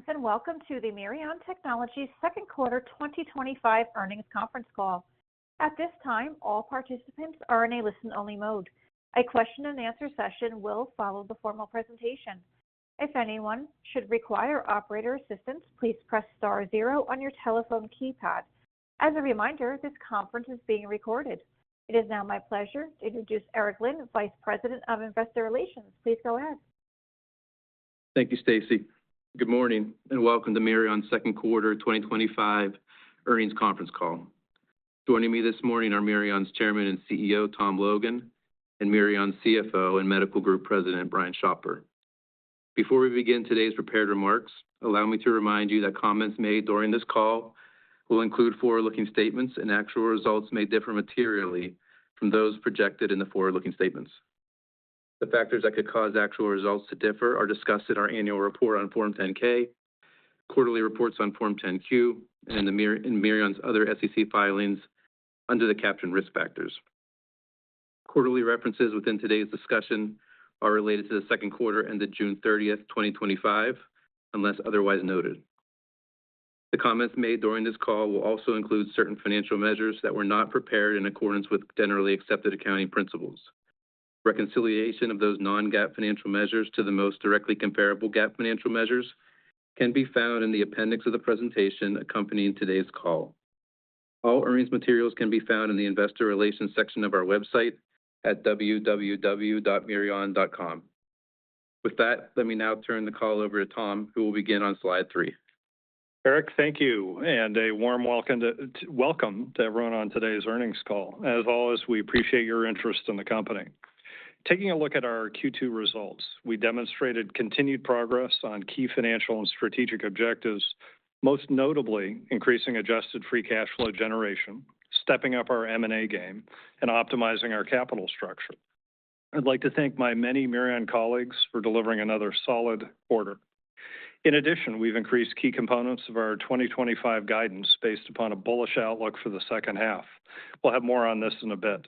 and welcome to the Mirion Technologies second quarter 2025 earnings conference call. At this time, all participants are in a listen-only mode. A question-and-answer session will follow the formal presentation. If anyone should require operator assistance, please press star zero on your telephone keypad. As a reminder, this conference is being recorded. It is now my pleasure to introduce Eric Lynn, Vice President of Investor Relations. Please go ahead. Thank you, Stacy. Good morning and welcome to Mirion's second quarter 2025 earnings conference call. Joining me this morning are Mirion's Chairman and CEO, Tom Logan, and Mirion's CFO and Medical Group President, Brian Schopper. Before we begin today's prepared remarks, allow me to remind you that comments made during this call will include forward-looking statements, and actual results may differ materially from those projected in the forward-looking statements. The factors that could cause actual results to differ are discussed in our annual report on Form 10-K, quarterly reports on Form 10-Q, and in Mirion's other SEC filings under the caption Risk Factors. Quarterly references within today's discussion are related to the second quarter ended June 30th, 2025, unless otherwise noted. The comments made during this call will also include certain financial measures that were not prepared in accordance with generally accepted accounting principles. Reconciliation of those non-GAAP financial measures to the most directly comparable GAAP financial measures can be found in the appendix of the presentation accompanying today's call. All earnings materials can be found in the Investor Relations section of our website at www.mirion.com. With that, let me now turn the call over to Tom, who will begin on slide 3. Eric, thank you, and a warm welcome to everyone on today's earnings call. As always, we appreciate your interest in the company. Taking a look at our Q2 results, we demonstrated continued progress on key financial and strategic objectives, most notably increasing adjusted free cash flow generation, stepping up our M&A game, and optimizing our capital structure. I'd like to thank my many Mirion colleagues for delivering another solid quarter. In addition, we've increased key components of our 2025 guidance based upon a bullish outlook for the second half. We'll have more on this in a bit.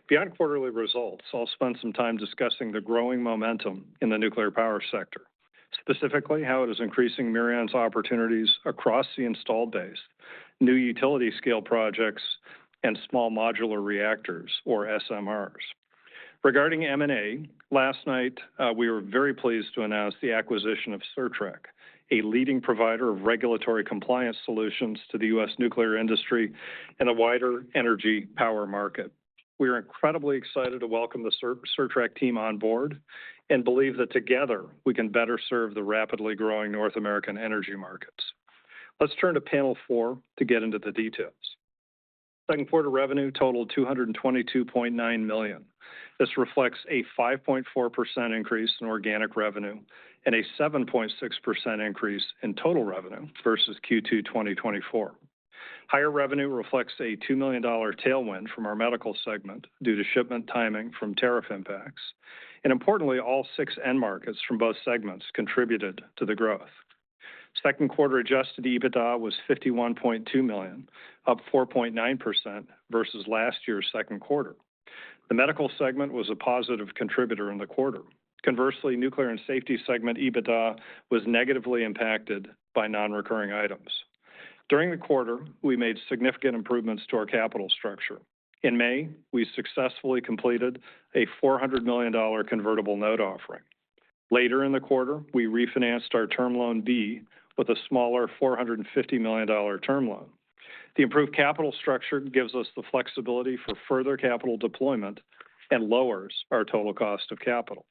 Beyond quarterly results, I'll spend some time discussing the growing momentum in the nuclear power sector, specifically how it is increasing Mirion's opportunities across the installed base, new utility-scale projects, and small modular reactors, or SMRs. Regarding M&A, last night we were very pleased to announce the acquisition of Certrec, a leading provider of regulatory compliance solutions to the U.S. nuclear industry and the wider energy power market. We are incredibly excited to welcome the Certrec team on board and believe that together we can better serve the rapidly growing North American energy markets. Let's turn to panel 4 to get into the details. Second quarter revenue totaled $222.9 million. This reflects a 5.4% increase in organic revenue and a 7.6% increase in total revenue versus Q2 2024. Higher revenue reflects a $2 million tailwind from our medical segment due to shipment timing from tariff impacts. And importantly, all 6 end markets from both segments contributed to the growth. Second quarter adjusted EBITDA was $51.2 million, up 4.9% versus last year's second quarter. The medical segment was a positive contributor in the quarter. Conversely, nuclear and safety segment EBITDA was negatively impacted by non-recurring items. During the quarter, we made significant improvements to our capital structure. In May, we successfully completed a $400 million convertible note offering. Later in the quarter, we refinanced our Term Loan B with a smaller $450 million term loan. The improved capital structure gives us the flexibility for further capital deployment and lowers our total cost of capital.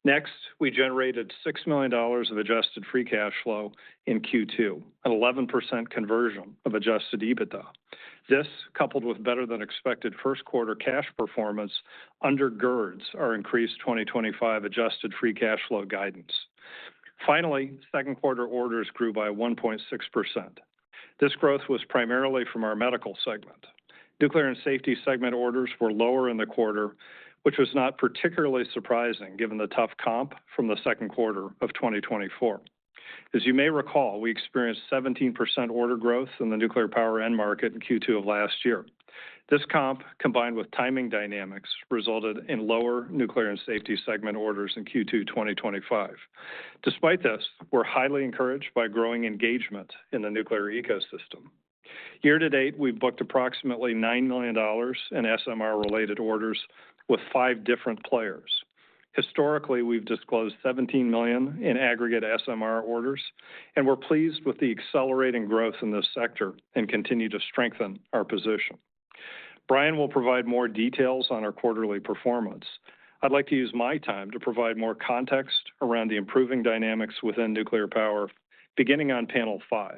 Next, we generated $6 million of adjusted free cash flow in Q2, an 11% conversion of adjusted EBITDA. This, coupled with better than expected first quarter cash performance, undergirds our increased 2025 adjusted free cash flow guidance. Finally, second quarter orders grew by 1.6%. This growth was primarily from our medical segment. Nuclear and safety segment orders were lower in the quarter, which was not particularly surprising given the tough comp from the second quarter of 2024. As you may recall, we experienced 17% order growth in the nuclear power end market in Q2 of last year. This comp, combined with timing dynamics, resulted in lower nuclear and safety segment orders in Q2 2025. Despite this, we're highly encouraged by growing engagement in the nuclear ecosystem. Year to date, we've booked approximately $9 million in SMR-related orders with 5 different players. Historically, we've disclosed $17 million in aggregate SMR orders, and we're pleased with the accelerating growth in this sector and continue to strengthen our position. Brian will provide more details on our quarterly performance. I'd like to use my time to provide more context around the improving dynamics within nuclear power, beginning on panel 5.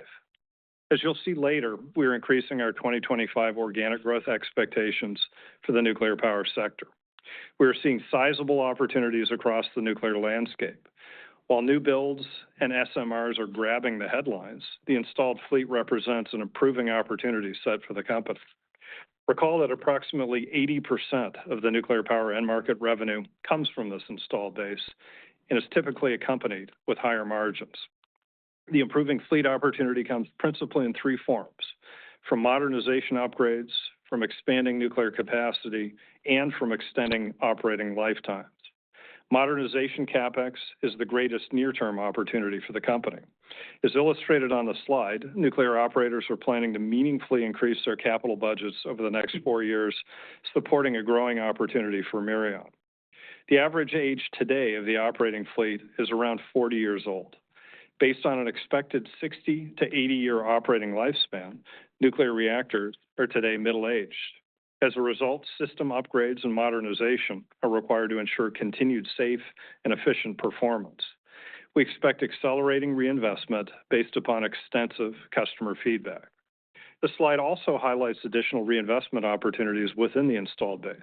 As you'll see later, we're increasing our 2025 organic growth expectations for the nuclear power sector. We're seeing sizable opportunities across the nuclear landscape. While new builds and SMRs are grabbing the headlines, the installed fleet represents an improving opportunity set for the company. Recall that approximately 80% of the nuclear power end market revenue comes from this installed base and is typically accompanied with higher margins. The improving fleet opportunity comes principally in 3 forms: from modernization upgrades, from expanding nuclear capacity, and from extending operating lifetimes. Modernization CapEx is the greatest near-term opportunity for the company. As illustrated on the slide, nuclear operators are planning to meaningfully increase their capital budgets over the next 4 years, supporting a growing opportunity for Mirion. The average age today of the operating fleet is around 40 years old. Based on an expected 60 to 80-year operating lifespan, nuclear reactors are today middle-aged. As a result, system upgrades and modernization are required to ensure continued safe and efficient performance. We expect accelerating reinvestment based upon extensive customer feedback. The slide also highlights additional reinvestment opportunities within the installed base.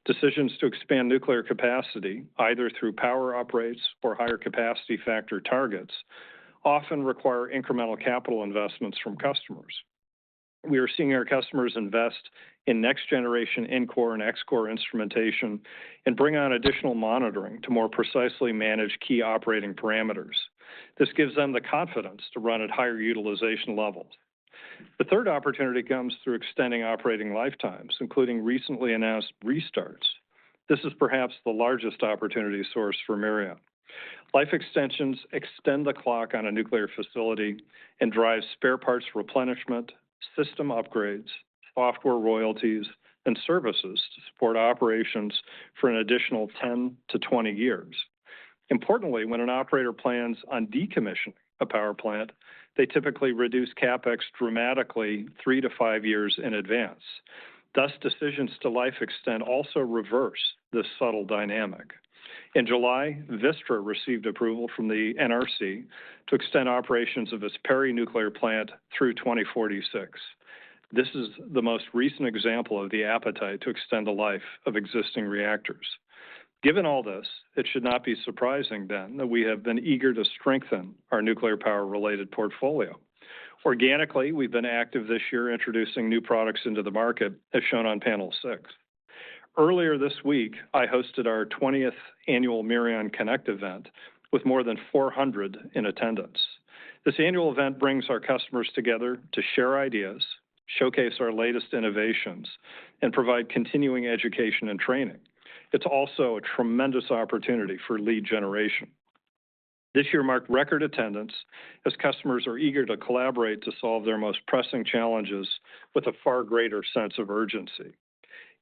Decisions to expand nuclear capacity, either through power upgrades or higher capacity factor targets, often require incremental capital investments from customers. We are seeing our customers invest in next-generation in-core and ex-core instrumentation and bring on additional monitoring to more precisely manage key operating parameters. This gives them the confidence to run at higher utilization levels. The third opportunity comes through extending operating lifetimes, including recently announced restarts. This is perhaps the largest opportunity source for Mirion. Life extensions extend the clock on a nuclear facility and drive spare parts replenishment, system upgrades, software royalties, and services to support operations for an additional 10 to 20 years. Importantly, when an operator plans on decommissioning a power plant, they typically reduce CapEx dramatically 3 to 5 years in advance. Thus, decisions to life extend also reverse this subtle dynamic. In July, Vistra received approval from the NRC to extend operations of its Perry nuclear plant through 2046. This is the most recent example of the appetite to extend the life of existing reactors. Given all this, it should not be surprising then that we have been eager to strengthen our nuclear power-related portfolio. Organically, we've been active this year introducing new products into the market, as shown on panel 6. Earlier this week, I hosted our 20th annual Mirion Connect event with more than 400 in attendance. This annual event brings our customers together to share ideas, showcase our latest innovations, and provide continuing education and training. It's also a tremendous opportunity for lead generation. This year marked record attendance as customers are eager to collaborate to solve their most pressing challenges with a far greater sense of urgency.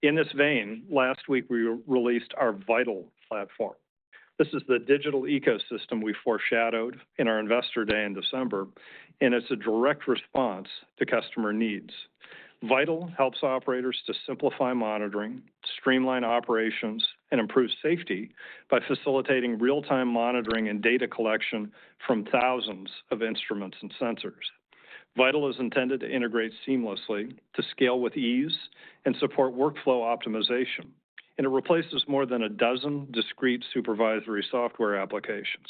In this vein, last week we released our Vital platform. This is the digital ecosystem we foreshadowed in our Investor Day in December, and it's a direct response to customer needs. Vital helps operators to simplify monitoring, streamline operations, and improve safety by facilitating real-time monitoring and data collection from thousands of instruments and sensors. Vital is intended to integrate seamlessly, to scale with ease, and support workflow optimization. And it replaces more than a dozen discrete supervisory software applications.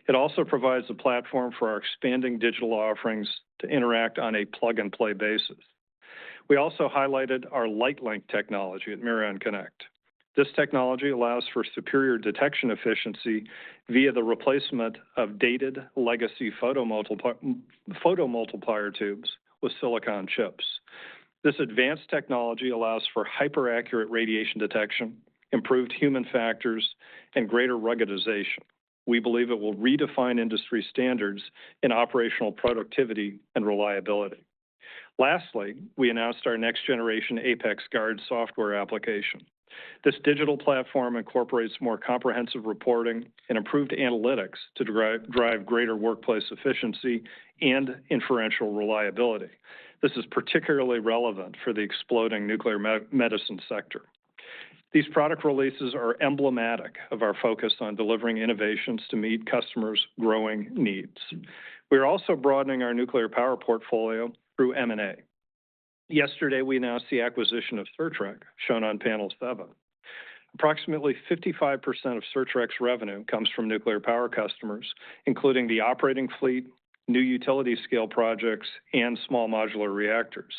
It also provides a platform for our expanding digital offerings to interact on a plug-and-play basis. We also highlighted our LightLink technology at Mirion Connect. This technology allows for superior detection efficiency via the replacement of dated legacy photomultiplier tubes with silicon chips. This advanced technology allows for hyper-accurate radiation detection, improved human factors, and greater ruggedization. We believe it will redefine industry standards in operational productivity and reliability. Lastly, we announced our next-generation Apex Guard software application. This digital platform incorporates more comprehensive reporting and improved analytics to drive greater workplace efficiency and inferential reliability. This is particularly relevant for the exploding nuclear medicine sector. These product releases are emblematic of our focus on delivering innovations to meet customers' growing needs. We are also broadening our nuclear power portfolio through M&A. Yesterday, we announced the acquisition of Certrec, shown on panel 7. Approximately 55% of Certrec's revenue comes from nuclear power customers, including the operating fleet, new utility scale projects, and small modular reactors.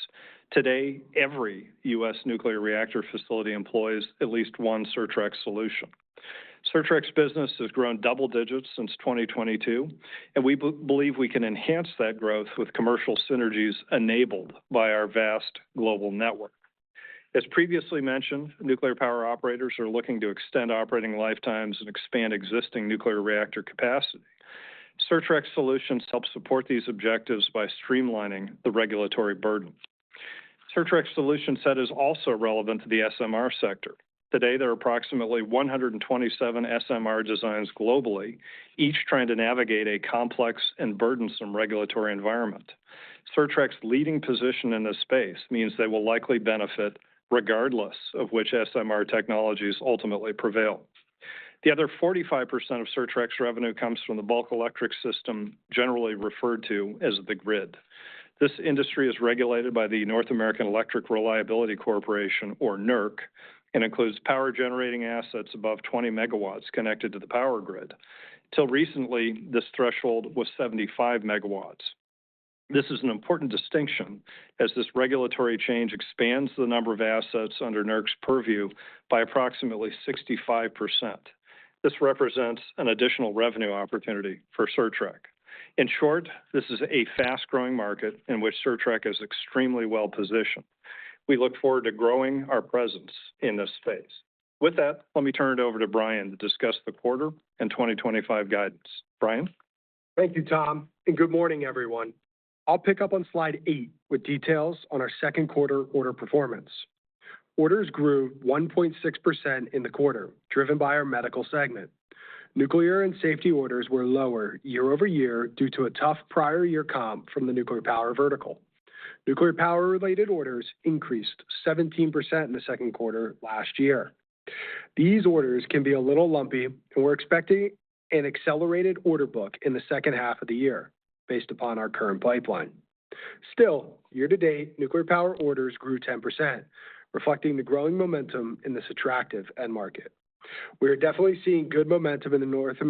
Today, every U.S. nuclear reactor facility employs at least one Certrec solution. Certrec's business has grown double digits since 2022, and we believe we can enhance that growth with commercial synergies enabled by our vast global network. As previously mentioned, nuclear power operators are looking to extend operating lifetimes and expand existing nuclear reactor capacity. Certrec solutions help support these objectives by streamlining the regulatory burden. Certrec's solution set is also relevant to the SMR sector. Today, there are approximately 127 SMR designs globally, each trying to navigate a complex and burdensome regulatory environment. Certrec's leading position in this space means they will likely benefit regardless of which SMR technologies ultimately prevail. The other 45% of Certrec's revenue comes from the bulk electric system, generally referred to as the grid. This industry is regulated by the North American Electric Reliability Corporation, or NERC, and includes power generating assets above 20 megawatts connected to the power grid. Till recently, this threshold was 75 megawatts. This is an important distinction as this regulatory change expands the number of assets under NERC's purview by approximately 65%. This represents an additional revenue opportunity for Certrec. In short, this is a fast-growing market in which Certrec is extremely well positioned. We look forward to growing our presence in this space. With that, let me turn it over to Brian to discuss the quarter and 2025 guidance. Brian? Thank you, Tom, and good morning, everyone. I'll pick up on slide 8 with details on our second quarter order performance. Orders grew 1.6% in the quarter, driven by our medical segment. Nuclear and safety orders were lower year over year due to a tough prior year comp from the nuclear power vertical. Nuclear power-related orders increased 17% in the second quarter last year. These orders can be a little lumpy, and we're expecting an accelerated order book in the second half of the year, based upon our current pipeline. Still, year-to-date, nuclear power orders grew 10%, reflecting the growing momentum in this attractive end market. We are definitely seeing good momentum in the North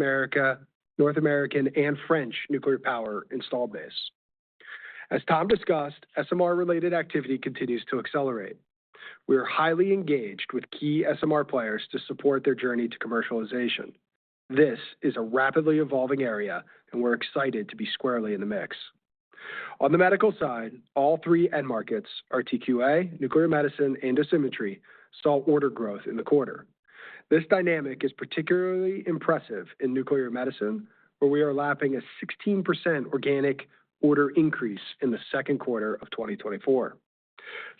American and French nuclear power installed base. As Tom discussed, SMR-related activity continues to accelerate. We are highly engaged with key SMR players to support their journey to commercialization. This is a rapidly evolving area, and we're excited to be squarely in the mix. On the medical side, all three end markets, RTQA, nuclear medicine, and dosimetry, saw order growth in the quarter. This dynamic is particularly impressive in nuclear medicine, where we are lapping a 16% organic order increase in the second quarter of 2024.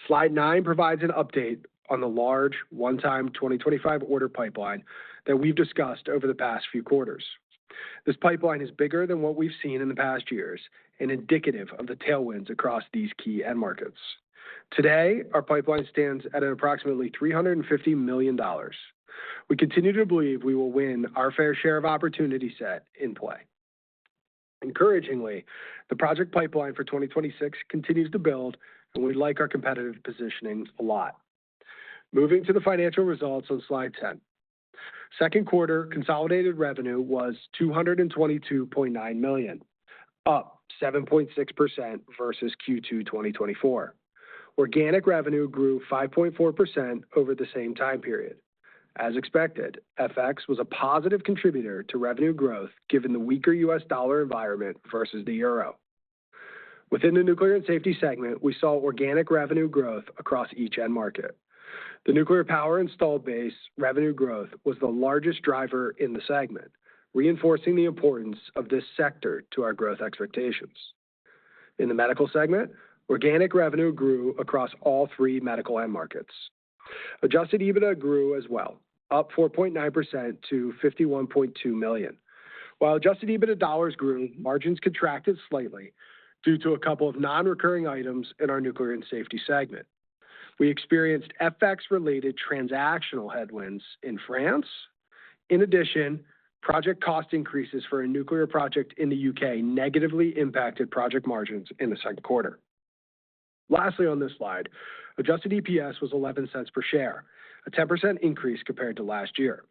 Slide 9 provides an update on the large one-time 2025 order pipeline that we've discussed over the past few quarters. This pipeline is bigger than what we've seen in the past years and indicative of the tailwinds across these key end markets. Today, our pipeline stands at approximately $350 million. We continue to believe we will win our fair share of opportunity set in play. Encouragingly, the project pipeline for 2026 continues to build, and we like our competitive positioning a lot. Moving to the financial results on slide 10. Second quarter consolidated revenue was $222.9 million, up 7.6% versus Q2 2024. Organic revenue grew 5.4% over the same time period. As expected, FX was a positive contributor to revenue growth given the weaker U.S. dollar environment versus the euro. Within the Nuclear and Safety segment, we saw organic revenue growth across each end market. The nuclear power installed base revenue growth was the largest driver in the segment, reinforcing the importance of this sector to our growth expectations. In the medical segment, organic revenue grew across all three medical end markets. Adjusted EBITDA grew as well, up 4.9% to $51.2 million. While adjusted EBITDA dollars grew, margins contracted slightly due to a couple of non-recurring items in our Nuclear and Safety segment. We experienced FX-related transactional headwinds in France. In addition, project cost increases for a nuclear project in the UK negatively impacted project margins in the second quarter. Lastly on this slide, adjusted EPS was 11 cents per share, a 10% increase compared to last year.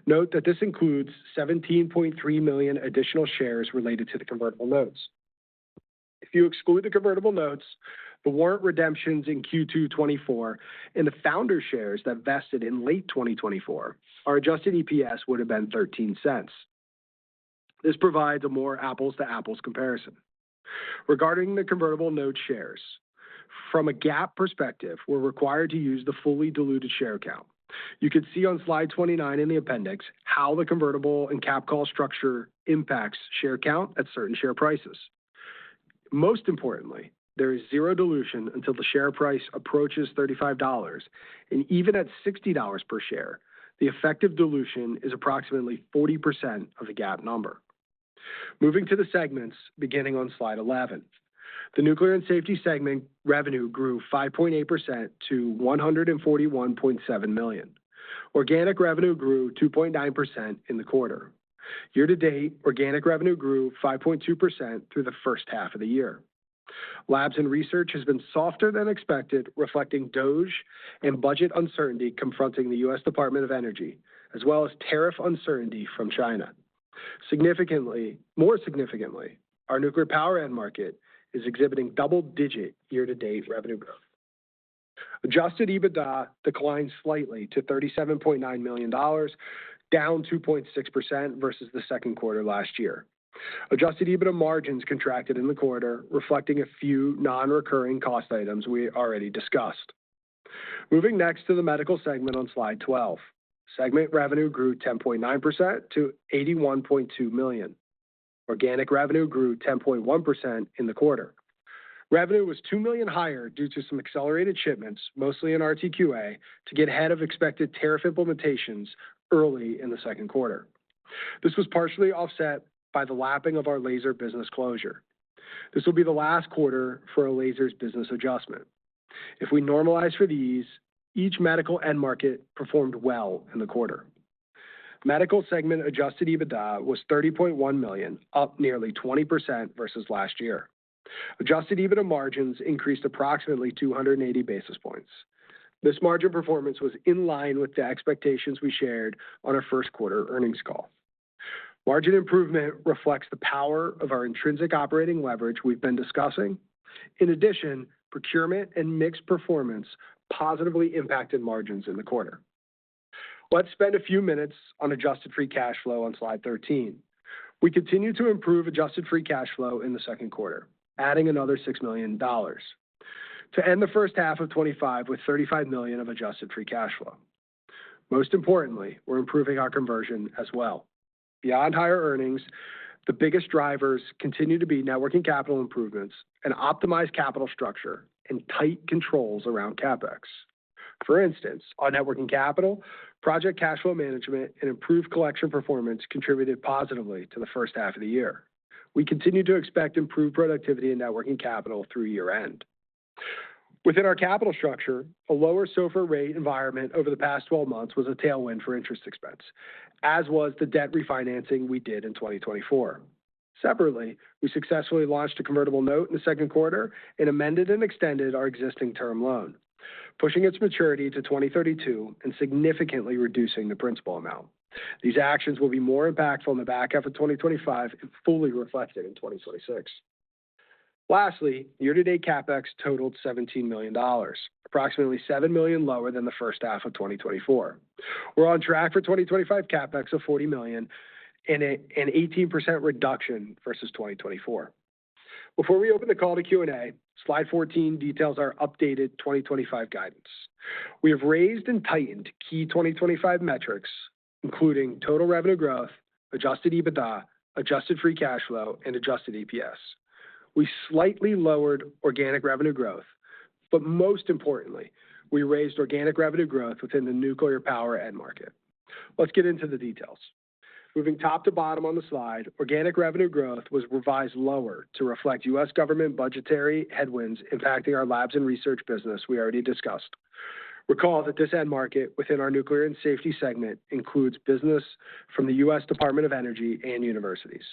Note that this includes 17.3 million additional shares related to the convertible notes. If you exclude the convertible notes, the warrant redemptions in Q2 24, and the founder shares that vested in late 2024, our adjusted EPS would have been 13 cents. This provides a more apples-to-apples comparison. Regarding the convertible note shares, from a GAAP perspective, we're required to use the fully diluted share count. You can see on slide 29 in the appendix how the convertible and cap call structure impacts share count at certain share prices. Most importantly, there is zero dilution until the share price approaches $35, and even at $60 per share, the effective dilution is approximately 40% of the GAAP number. Moving to the segments, beginning on slide 11. The Nuclear and Safety segment revenue grew 5.8% to $141.7 million. Organic revenue grew 2.9% in the quarter. Year-to-date, organic revenue grew 5.2% through the first half of the year. Labs and research has been softer than expected, reflecting DOGE and budget uncertainty confronting the U.S. Department of Energy, as well as tariff uncertainty from China. More significantly, our nuclear power end market is exhibiting double-digit year-to-date revenue growth. Adjusted EBITDA declined slightly to $37.9 million, down 2.6% versus the second quarter last year. Adjusted EBITDA margins contracted in the quarter, reflecting a few non-recurring cost items we already discussed. Moving next to the medical segment on slide 12. Segment revenue grew 10.9% to $81.2 million. Organic revenue grew 10.1% in the quarter. Revenue was $2 million higher due to some accelerated shipments, mostly in RTQA, to get ahead of expected tariff implementations early in the second quarter. This was partially offset by the lapping of our laser business closure. This will be the last quarter for a lasers business adjustment. If we normalize for these, each medical end market performed well in the quarter. Medical segment adjusted EBITDA was $30.1 million, up nearly 20% versus last year. Adjusted EBITDA margins increased approximately 280 basis points. This margin performance was in line with the expectations we shared on our first quarter earnings call. Margin improvement reflects the power of our intrinsic operating leverage we've been discussing. In addition, procurement and mixed performance positively impacted margins in the quarter. Let's spend a few minutes on adjusted free cash flow on slide 13. We continue to improve adjusted free cash flow in the second quarter, adding another $6 million to end the first half of 25 with $35 million of adjusted free cash flow. Most importantly, we're improving our conversion as well. Beyond higher earnings, the biggest drivers continue to be net working capital improvements, an optimized capital structure, and tight controls around CapEx. For instance, on net working capital, project cash flow management and improved collection performance contributed positively to the first half of the year. We continue to expect improved productivity in net working capital through year-end. Within our capital structure, a lower SOFR rate environment over the past 12 months was a tailwind for interest expense, as was the debt refinancing we did in 2024. Separately, we successfully launched a convertible note in the second quarter and amended and extended our existing term loan, pushing its maturity to 2032 and significantly reducing the principal amount. These actions will be more impactful in the back half of 2025 and fully reflected in 2026. Lastly, year-to-date CapEx totaled $17 million, approximately $7 million lower than the first half of 2024. We're on track for 2025 CapEx of $40 million and an 18% reduction versus 2024. Before we open the call to Q&A, slide 14 details our updated 2025 guidance. We have raised and tightened key 2025 metrics, including total revenue growth, adjusted EBITDA, adjusted free cash flow, and adjusted EPS. We slightly lowered organic revenue growth, but most importantly, we raised organic revenue growth within the nuclear power end market. Let's get into the details. Moving top to bottom on the slide, organic revenue growth was revised lower to reflect U.S. government budgetary headwinds impacting our labs and research business we already discussed. Recall that this end market within our nuclear and safety segment includes business from the U.S. Department of Energy and universities.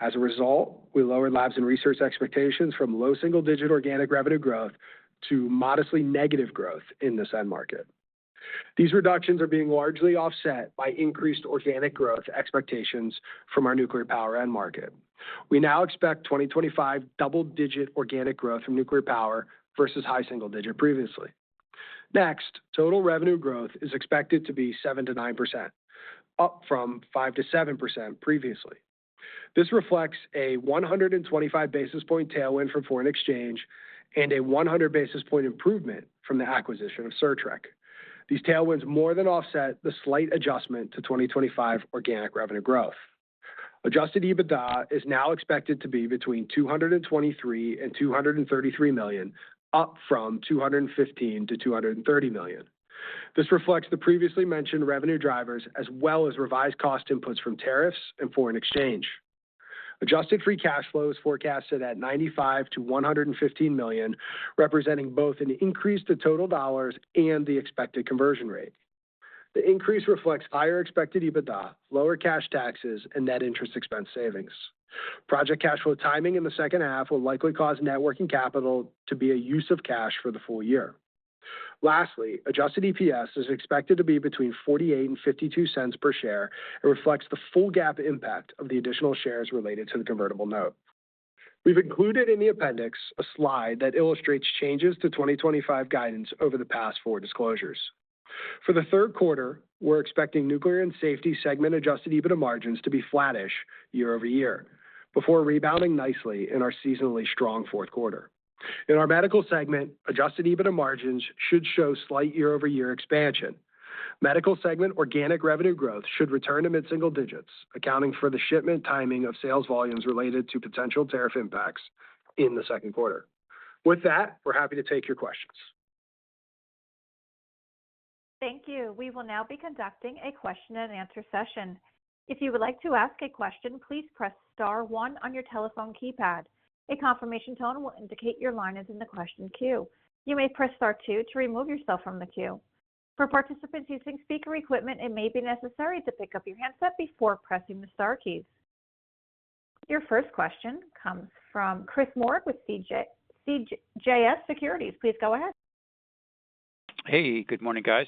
As a result, we lowered labs and research expectations from low single-digit organic revenue growth to modestly negative growth in this end market. These reductions are being largely offset by increased organic growth expectations from our nuclear power end market. We now expect 2025 double-digit organic growth from nuclear power versus high single-digit previously. Next, total revenue growth is expected to be 7 to 9%, up from 5 to 7% previously. This reflects a 125 basis point tailwind from foreign exchange and a 100 basis point improvement from the acquisition of Certrec. These tailwinds more than offset the slight adjustment to 2025 organic revenue growth. Adjusted EBITDA is now expected to be between $223 and $233 million, up from $215 to $230 million. This reflects the previously mentioned revenue drivers as well as revised cost inputs from tariffs and foreign exchange. Adjusted free cash flow is forecasted at $95 to $115 million, representing both an increase to total dollars and the expected conversion rate. The increase reflects higher expected EBITDA, lower cash taxes, and net interest expense savings. Project cash flow timing in the second half will likely cause net working capital to be a use of cash for the full year. Lastly, adjusted EPS is expected to be between 48 and 52 cents per share and reflects the full GAAP impact of the additional shares related to the convertible note. We've included in the appendix a slide that illustrates changes to 2025 guidance over the past 4 disclosures. For the third quarter, we're expecting nuclear and safety segment adjusted EBITDA margins to be flattish year over year, before rebounding nicely in our seasonally strong fourth quarter. In our medical segment, adjusted EBITDA margins should show slight year-over-year expansion. Medical segment organic revenue growth should return to mid-single digits, accounting for the shipment timing of sales volumes related to potential tariff impacts in the second quarter. With that, we're happy to take your questions. Thank you. We will now be conducting a question and answer session. If you would like to ask a question, please press star 1 on your telephone keypad. A confirmation tone will indicate your line is in the question queue. You may press star 2 to remove yourself from the queue. For participants using speaker equipment, it may be necessary to pick up your handset before pressing the star keys. Your first question comes from Chris Moore with CJS Securities. Please go ahead. Hey, good morning, guys.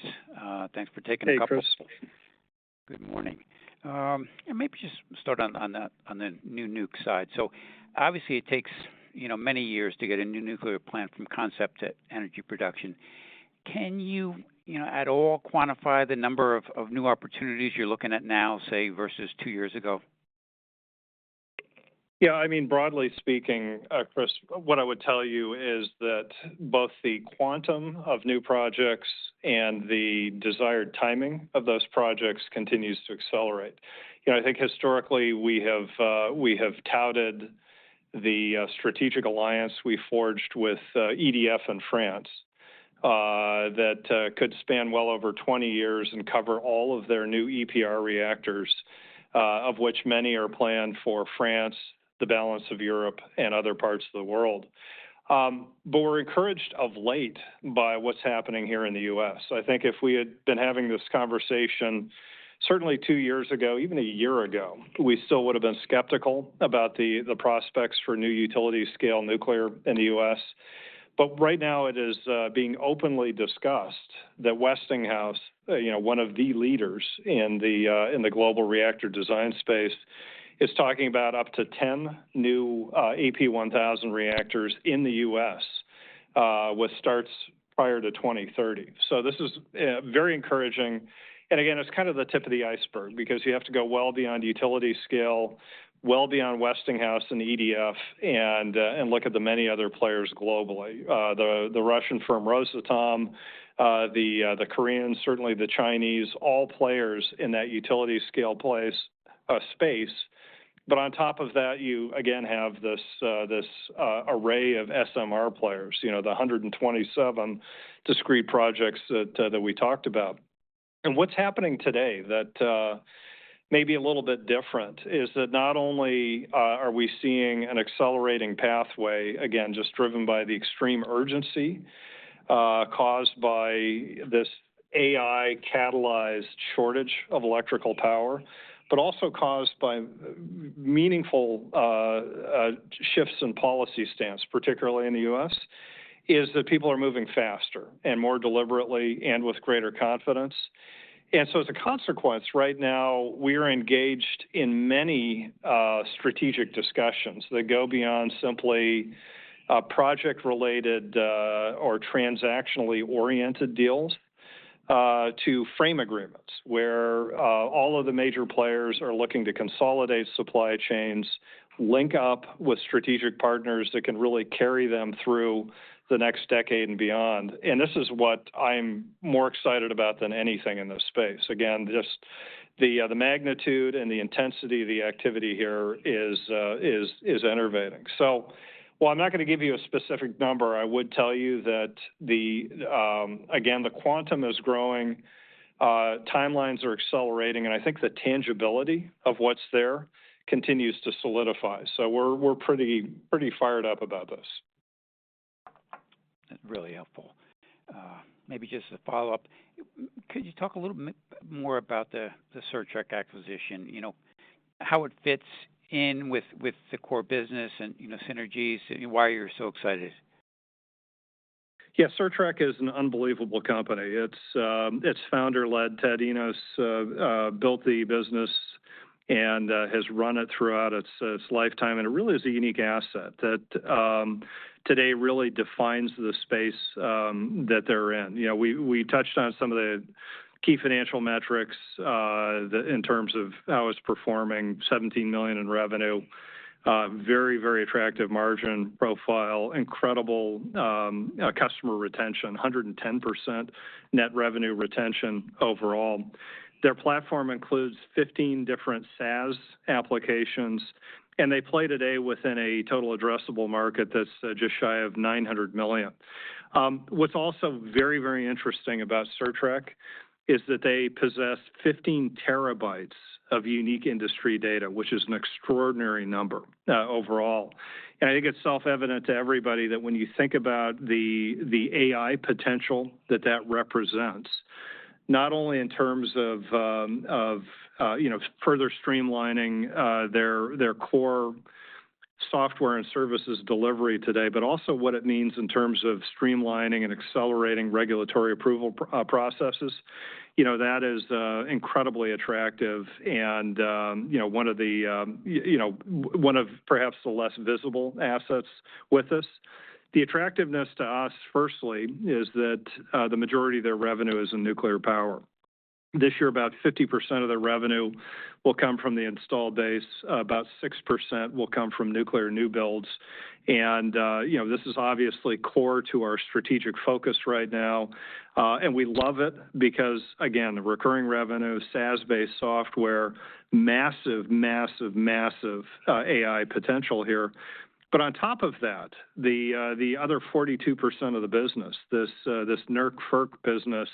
Thanks for taking a couple. Chris. Good morning. And maybe just start on the new nuke side. So obviously it takes many years to get a new nuclear plant from concept to energy production. Can you at all quantify the number of new opportunities you're looking at now, say, versus 2 years ago? Yeah, I mean, broadly speaking, Chris, what I would tell you is that both the quantum of new projects and the desired timing of those projects continues to accelerate. I think historically we have touted the strategic alliance we forged with EDF in France that could span well over 20 years and cover all of their new EPR reactors, of which many are planned for France, the balance of Europe, and other parts of the world. But we're encouraged of late by what's happening here in the U.S. I think if we had been having this conversation certainly 2 years ago, even a year ago, we still would have been skeptical about the prospects for new utility scale nuclear in the U.S. But right now it is being openly discussed that Westinghouse, one of the leaders in the global reactor design space, is talking about up to 10 new AP1000 reactors in the U.S. With starts prior to 2030. So this is very encouraging. And again, it's kind of the tip of the iceberg because you have to go well beyond utility scale, well beyond Westinghouse and EDF, and look at the many other players globally. The Russian firm Rosatom, the Koreans, certainly the Chinese, all players in that utility scale space. But on top of that, you again have this array of SMR players. You know, the 127 discrete projects that we talked about. And what's happening today that may be a little bit different is that not only are we seeing an accelerating pathway, again, just driven by the extreme urgency caused by this AI catalyzed shortage of electrical power, but also caused by meaningful shifts in policy stance, particularly in the U.S., is that people are moving faster and more deliberately and with greater confidence. And so as a consequence, right now, we are engaged in many strategic discussions that go beyond simply project-related or transactionally oriented deals to frame agreements where all of the major players are looking to consolidate supply chains, link up with strategic partners that can really carry them through the next decade and beyond. And this is what I'm more excited about than anything in this space. Again, just the magnitude and the intensity of the activity here is enervating. So, well, I'm not going to give you a specific number. I would tell you that again, the quantum is growing, timelines are accelerating, and I think the tangibility of what's there continues to solidify. So we're pretty fired up about this. That's really helpful. Maybe just a follow-up. Could you talk a little bit more about the Certrec acquisition? You know, how it fits in with the core business and, you know, synergies, and why you're so excited? Yeah, Certrec is an unbelievable company. It's founder-led. Ted Enos built the business and has run it throughout its lifetime, and it really is a unique asset that today really defines the space that they're in. You know, we touched on some of the key financial metrics in terms of how it's performing, $17 million in revenue, very, very attractive margin profile, incredible customer retention, 110% net revenue retention overall. Their platform includes 15 different SaaS applications, and they play today within a total addressable market that's just shy of $900 million. What's also very, very interesting about Certrec is that they possess 15 terabytes of unique industry data, which is an extraordinary number overall. And I think it's self-evident to everybody that when you think about the AI potential that represents, not only in terms of you know, further streamlining their core software and services delivery today, but also what it means in terms of streamlining and accelerating regulatory approval processes. You know, that is incredibly attractive and, you know, one of perhaps the less visible assets with us. The attractiveness to us, firstly, is that the majority of their revenue is in nuclear power. This year, about 50% of their revenue will come from the installed base. About 6% will come from nuclear new builds. And, you know, this is obviously core to our strategic focus right now. And we love it because, again, the recurring revenue, SaaS-based software, massive AI potential here. But on top of that, the other 42% of the business, this NERC-FERC business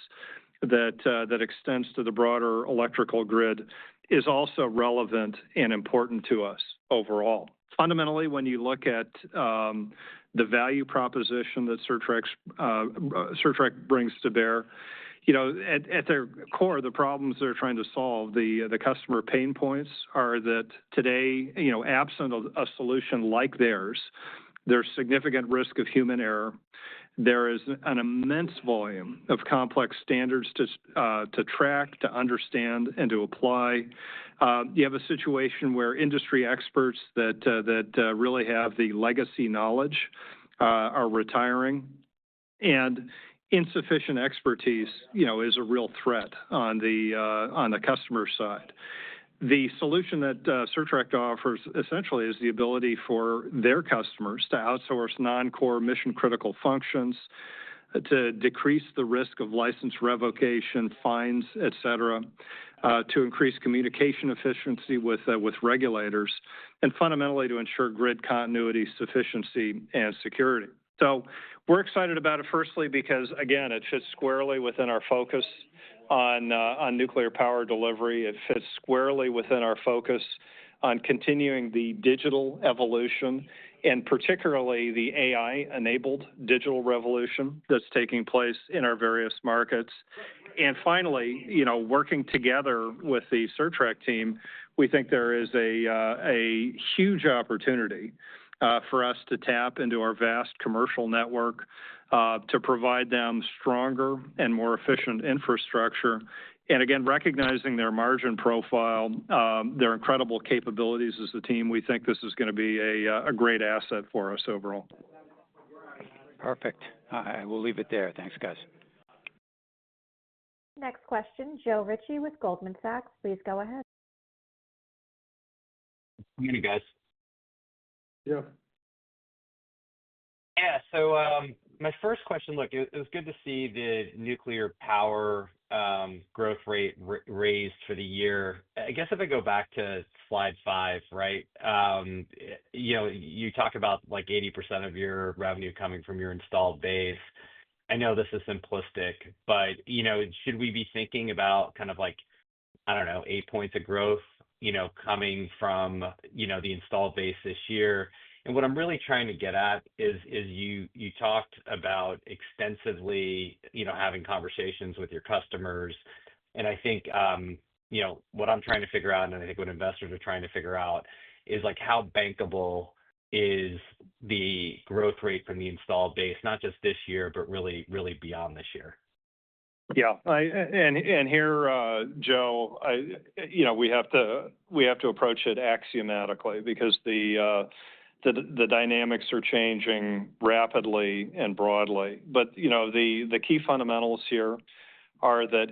that extends to the broader electrical grid, is also relevant and important to us overall. Fundamentally, when you look at the value proposition that Certrec brings to bear, you know, at their core, the problems they're trying to solve, the customer pain points are that today, you know, absent a solution like theirs, There's significant risk of human error. There is an immense volume of complex standards to track, to understand, and to apply. You have a situation where industry experts that really have the legacy knowledge are retiring, and insufficient expertise, is a real threat on the customer side. The solution that Certrec offers essentially is the ability for their customers to outsource non-core mission-critical functions, to decrease the risk of license revocation, fines, et cetera, to increase communication efficiency with regulators, and fundamentally to ensure grid continuity, sufficiency, and security. So we're excited about it, firstly, because, again, it fits squarely within our focus on nuclear power delivery. It fits squarely within our focus on continuing the digital evolution, and particularly the AI-enabled digital revolution that's taking place in our various markets. And finally, working together with the Certrec team, we think there is a huge opportunity for us to tap into our vast commercial network, to provide them stronger and more efficient infrastructure. And again, recognizing their margin profile, their incredible capabilities as a team, we think this is going to be a great asset for us overall. Perfect. I will leave it there. Thanks, guys. Next question, Joe Ritchie with Goldman Sachs. Please go ahead. Good morning, guys. Yeah. Yeah, so my first question, look, it was good to see the nuclear power growth rate raised for the year. I guess if I go back to slide 5, right, you talk about like 80% of your revenue coming from your installed base. I know this is simplistic, but, should we be thinking about kind of like, 8 points of growth, coming from, the installed base this year? And what I'm really trying to get at is you talked about extensively, having conversations with your customers. And I think, what I'm trying to figure out, and I think what investors are trying to figure out, is like how bankable is the growth rate from the installed base, not just this year, but really, really beyond this year. Yeah, and here, Joe, we have to approach it axiomatically, because the dynamics are changing rapidly and broadly. But the key fundamentals here are that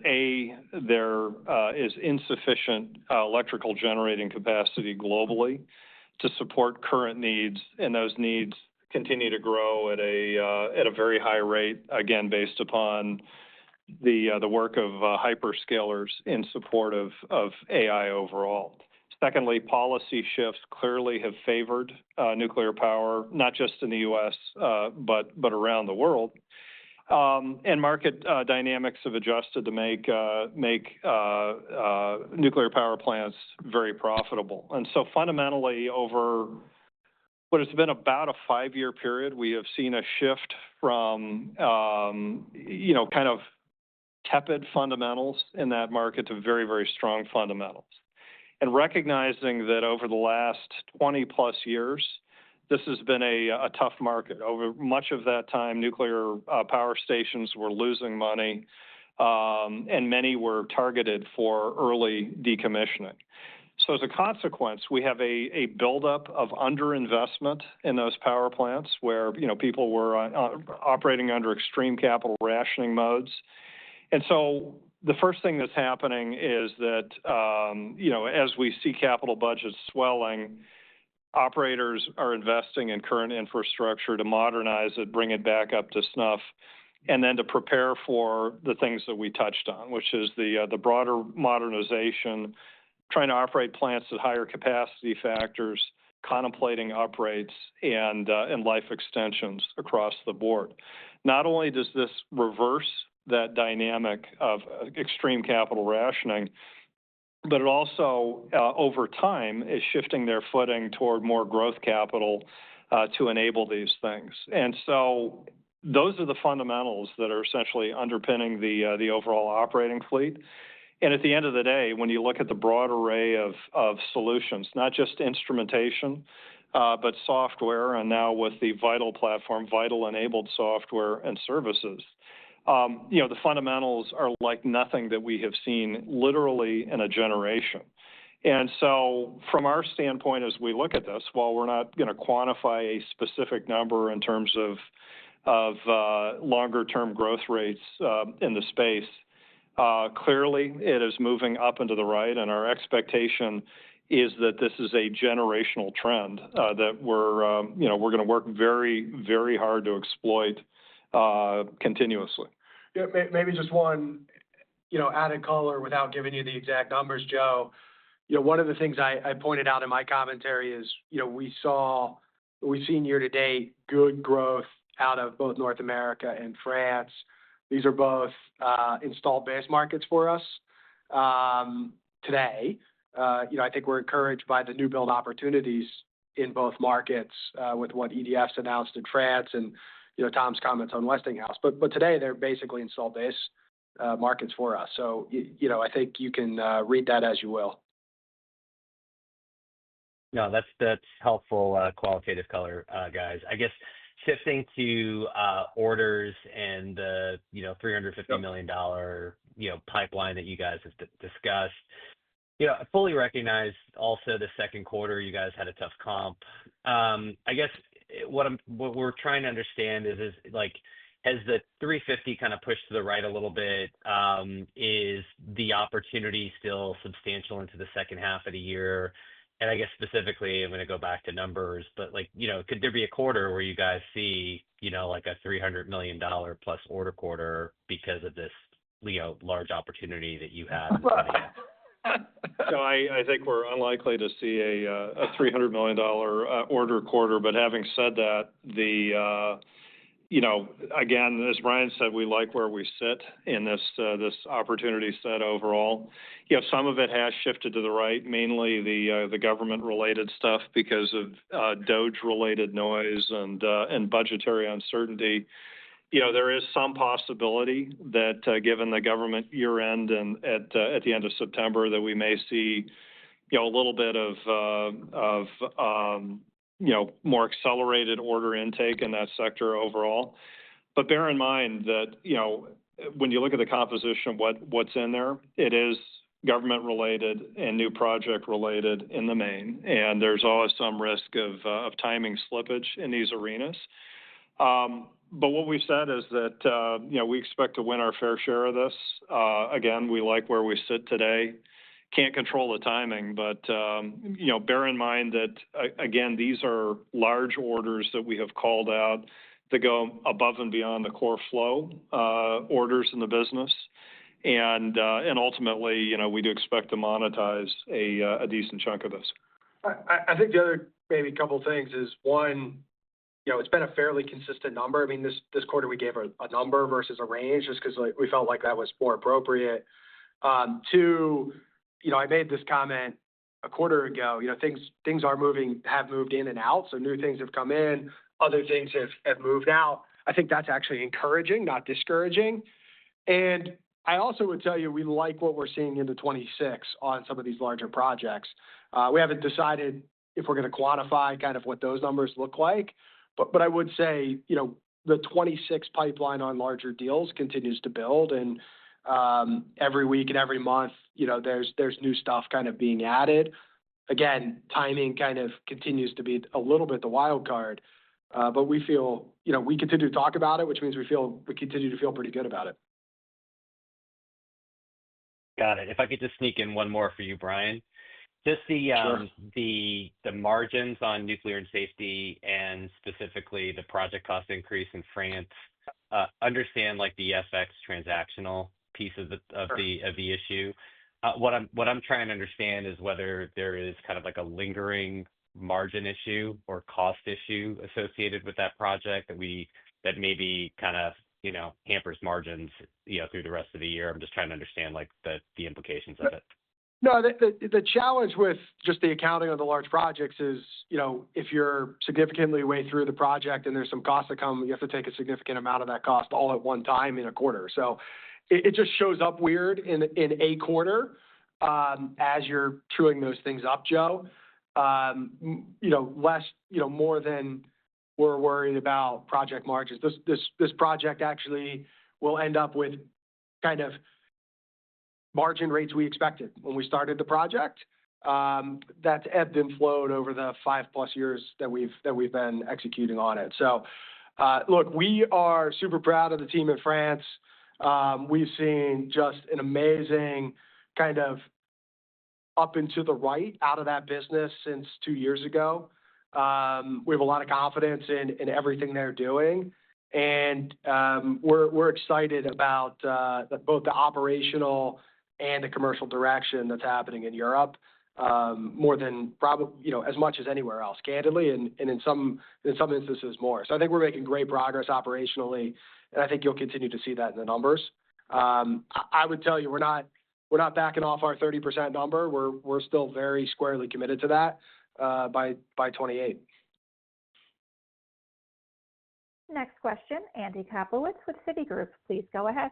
there is insufficient electrical generating capacity globally to support current needs, and those needs continue to grow at a very high rate, again based upon the work of hyperscalers in support of AI overall. Secondly, policy shifts clearly have favored nuclear power, not just in the U.S., but around the world. And market dynamics have adjusted to make nuclear power plants very profitable. And so fundamentally, over what has been about a 5-year period, we have seen a shift from, kind of tepid fundamentals in that market to very, very strong fundamentals. And recognizing that over the last 20 plus years, this has been a tough market. Over much of that time, nuclear power stations were losing money, and many were targeted for early decommissioning. So as a consequence, we have a buildup of underinvestment in those power plants where, people were operating under extreme capital rationing modes. And so the first thing that's happening is that, as we see capital budgets swelling, operators are investing in current infrastructure to modernize it, bring it back up to snuff, and then to prepare for the things that we touched on, which is the broader modernization, trying to operate plants at higher capacity factors, contemplating uprates and life extensions across the board. Not only does this reverse that dynamic of extreme capital rationing, but it also, over time, is shifting their footing toward more growth capital to enable these things. And so those are the fundamentals that are essentially underpinning the overall operating fleet. And at the end of the day, when you look at the broad array of solutions, not just instrumentation, but software, and now with the Vital platform, Vital-enabled software and services. The fundamentals are like nothing that we have seen literally in a generation. And so from our standpoint, as we look at this, while we're not going to quantify a specific number in terms of longer-term growth rates in the space, clearly it is moving up and to the right, and our expectation is that this is a generational trend that we're going to work very, very hard to exploit continuously. Yeah, maybe just one, added color without giving you the exact numbers, Joe. One of the things I pointed out in my commentary is, we've seen year to date good growth out of both North America and France. These are both installed base markets for us today. I think we're encouraged by the new build opportunities in both markets with what EDF's announced in France and, Tom's comments on Westinghouse. But today they're basically installed base markets for us. So, I think you can read that as you will. No, that's helpful qualitative color, guys. I guess shifting to orders and the $350 million pipeline that you guys have discussed. I fully recognize also the second quarter you guys had a tough comp. I guess what we're trying to understand is like, has the 350 kind of pushed to the right a little bit? Is the opportunity still substantial into the second half of the year? And I guess specifically, I'm going to go back to numbers, but could there be a quarter where you guys see, like a $300 million plus order quarter because of this, large opportunity that you have in front of you? So I think we're unlikely to see a $300 million order quarter. But having said that, again, as Brian said, we like where we sit in this opportunity set overall. Some of it has shifted to the right, mainly the government-related stuff because of DOGE-related noise and budgetary uncertainty. There is some possibility that given the government year-end and at the end of September, that we may see a little bit of more accelerated order intake in that sector overall. But bear in mind that, when you look at the composition of what's in there, it is government related and new project related in the main. And there's always some risk of timing slippage in these arenas. But what we've said is that, we expect to win our fair share of this. Again, we like where we sit today. Can't control the timing, but, bear in mind that, again, these are large orders that we have called out that go above and beyond the core flow orders in the business. And ultimately, we do expect to monetize a decent chunk of this. I think the other maybe couple of things is one, it's been a fairly consistent number. I mean, this quarter we gave a number versus a range just because we felt like that was more appropriate. Two, I made this comment a quarter ago. Things are have moved in and out. So new things have come in, other things have moved out. I think that's actually encouraging, not discouraging. And I also would tell you we like what we're seeing into 26 on some of these larger projects. We haven't decided if we're going to quantify kind of what those numbers look like, but I would say the 26 pipeline on larger deals continues to build, and every week and every month there's new stuff kind of being added. Again, timing kind of continues to be a little bit the wild card, but we feel we continue to talk about it, which means we continue to feel pretty good about it. Got it. If I could just sneak in one more for you, Brian. Just Sure. the margins on nuclear and safety, and specifically the project cost increase in France. Understand like the FX transactional piece of the issue. What I'm trying to understand is whether there is kind of like a lingering margin issue or cost issue associated with that project that maybe kind of hampers margins through the rest of the year. I'm just trying to understand like the implications of it. No, the challenge with just the accounting of the large projects is, if you're significantly way through the project and there's some costs that come, you have to take a significant amount of that cost all at one time in a quarter. So it just shows up weird in a quarter as you're truing those things up, Joe. less, more than we're worried about project margins. This project actually will end up with kind of margin rates we expected when we started the project. That's ebbed and flowed over the 5+ years that we've been executing on it. So, look, we are super proud of the team in France. We've seen just an amazing kind of up and to the right out of that business since 2 years ago. We have a lot of confidence in everything they're doing, and we're excited about both the operational and the commercial direction that's happening in Europe, more than probably, as much as anywhere else, candidly, and in some instances more. So I think we're making great progress operationally, and I think you'll continue to see that in the numbers. I would tell you, we're not backing off our 30% number. We're still very squarely committed to that by 28. Next question, Andy Kaplowitz with Citigroup. Please go ahead.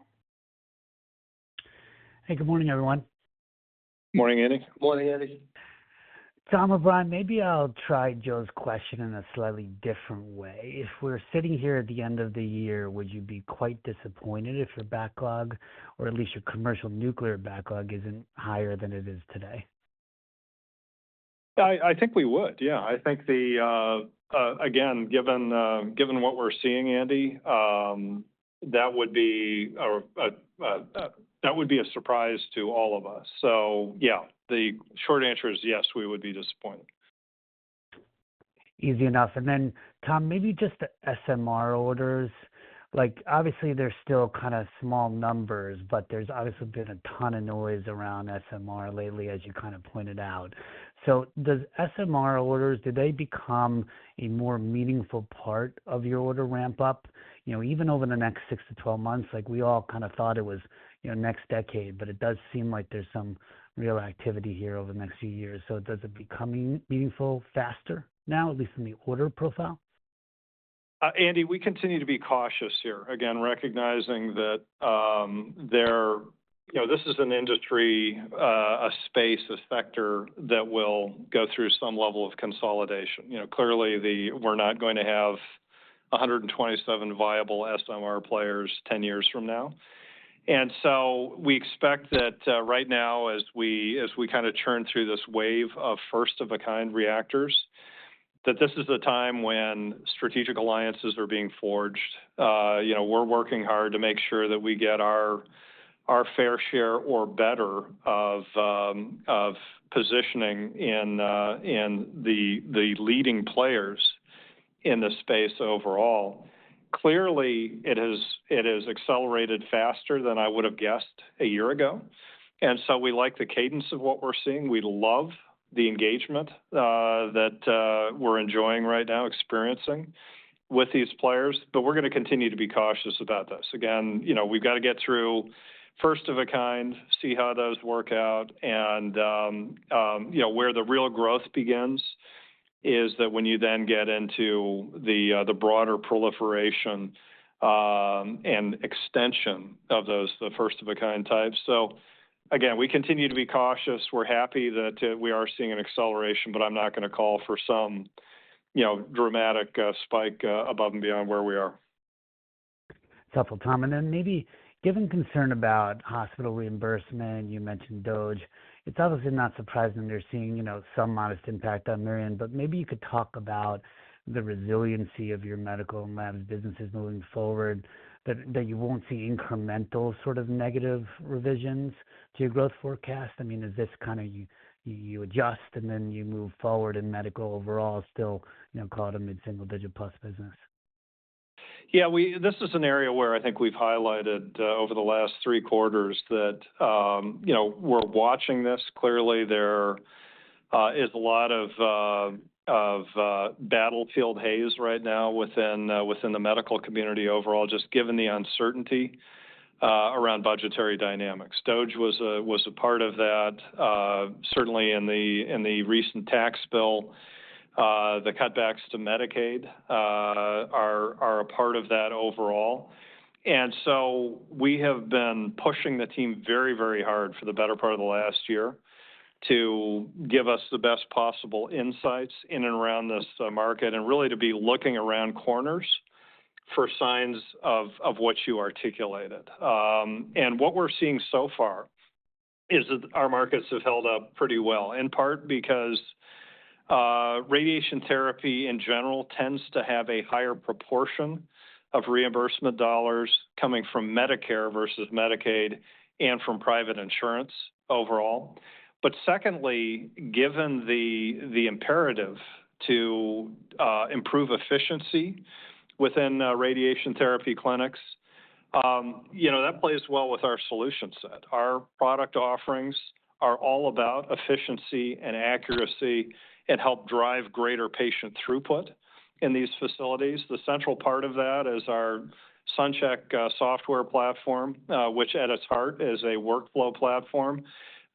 Hey, good morning, everyone. Morning, Andy. Morning, Andy. Tom or Brian, maybe I'll try Joe's question in a slightly different way. If we're sitting here at the end of the year, would you be quite disappointed if your backlog, or at least your commercial nuclear backlog, isn't higher than it is today? I think we would. Yeah, I think again, given what we're seeing, Andy, that would be a surprise to all of us. So yeah, the short answer is yes, we would be disappointed. Easy enough. And then, Tom, maybe just the SMR orders. Like, obviously, they're still kind of small numbers, but there's obviously been a ton of noise around SMR lately, as you kind of pointed out. So does SMR orders, do they become a more meaningful part of your order ramp up, even over the next 6 to 12 months? Like, we all kind of thought it was, next decade, but it does seem like there's some real activity here over the next few years. So does it become meaningful faster now, at least in the order profile? Andy, we continue to be cautious here, again, recognizing that this is an industry, a space, a sector that will go through some level of consolidation. Clearly we're not going to have 127 viable SMR players 10 years from now. And so we expect that right now, as we kind of churn through this wave of first-of-a-kind reactors, that this is the time when strategic alliances are being forged. We're working hard to make sure that we get our fair share or better of positioning in the leading players in the space overall. Clearly, it has accelerated faster than I would have guessed a year ago. And so we like the cadence of what we're seeing. We love the engagement that we're enjoying right now, experiencing with these players, but we're going to continue to be cautious about this. Again, we've got to get through first of a kind, see how those work out, and where the real growth begins is that when you then get into the broader proliferation and extension of the first of a kind types. So again, we continue to be cautious. We're happy that we are seeing an acceleration, but I'm not going to call for some dramatic spike above and beyond where we are. It's helpful, Tom. And then maybe, given concern about hospital reimbursement, you mentioned DOGE, it's obviously not surprising they're seeing, some modest impact on Mirion, but maybe you could talk about the resiliency of your medical and labs businesses moving forward, that you won't see incremental sort of negative revisions to your growth forecast. I mean, is this kind of you adjust and then you move forward in medical overall, still, call it a mid-single digit plus business? Yeah, this is an area where I think we've highlighted over the last 3 quarters that, we're watching this. Clearly, there is a lot of battlefield haze right now within the medical community overall, just given the uncertainty around budgetary dynamics. DOGE was a part of that. Certainly in the recent tax bill, the cutbacks to Medicaid are a part of that overall. And so we have been pushing the team very, very hard for the better part of the last year to give us the best possible insights in and around this market, and really to be looking around corners for signs of what you articulated. And what we're seeing so far is that our markets have held up pretty well, in part because radiation therapy in general tends to have a higher proportion of reimbursement dollars coming from Medicare versus Medicaid and from private insurance overall. But secondly, given the imperative to improve efficiency within radiation therapy clinics, that plays well with our solution set. Our product offerings are all about efficiency and accuracy and help drive greater patient throughput in these facilities. The central part of that is our SunCheck software platform, which at its heart is a workflow platform